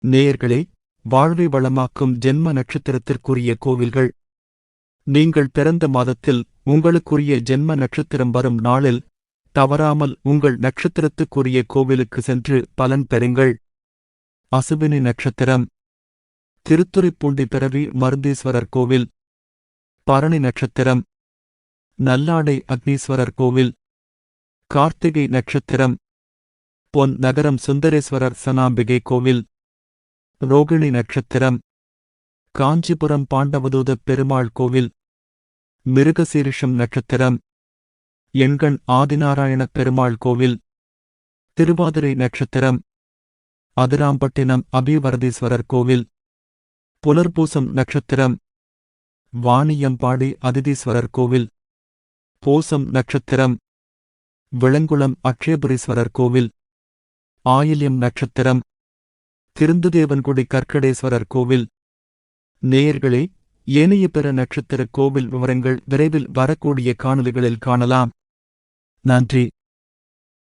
நேயர்களே, வாழ்வை வளமாக்கும் ஜென்ம நட்சத்திரத்திற்குரிய கோவில்கள். நீங்கள் பிறந்த மாதத்தில் உங்களுக்குரிய ஜென்ம நட்சத்திரம் வரும் நாளில் தவறாமல் உங்கள் நட்சத்திரத்துக்குரிய கோவிலுக்கு சென்று பலன் பெறுங்கள். அசுவினி நட்சத்திரம். திருத்துறைப்பூண்டி பிறவி மருந்தீஸ்வரர் கோவில். பரணி நட்சத்திரம். நல்லாடை அக்னீஸ்வரர் கோவில். கார்த்திகை நட்சத்திரம். பொன் நகரம் சுந்தரேஸ்வரர் சனாம்பிகை கோவில். ரோகிணி நட்சத்திரம். காஞ்சிபுரம் பாண்டவதூதப் பெருமாள் கோவில். மிருகசீரிஷம் நட்சத்திரம். எண்கண் ஆதிநாராயணப் பெருமாள் கோவில். திருவாதிரை நட்சத்திரம். அதிராம்பட்டினம் அபிவரதீஸ்வரர் கோவில். புனர்பூசம் நட்சத்திரம். வாணியம்பாடி அதிதீஸ்வரர் கோவில். பூசம் நட்சத்திரம். விளங்குளம் அக்ஷயபுரீஸ்வரர் கோவில். ஆயில்யம் நட்சத்திரம். திருந்துதேவன்குடி கற்கடேஸ்வரர் கோவில். நேயர்களே, ஏனைய பிற நட்சத்திர கோவில் விவரங்கள் விரைவில் வரக்கூடிய காணொளிகளில் காணலாம். நன்றி.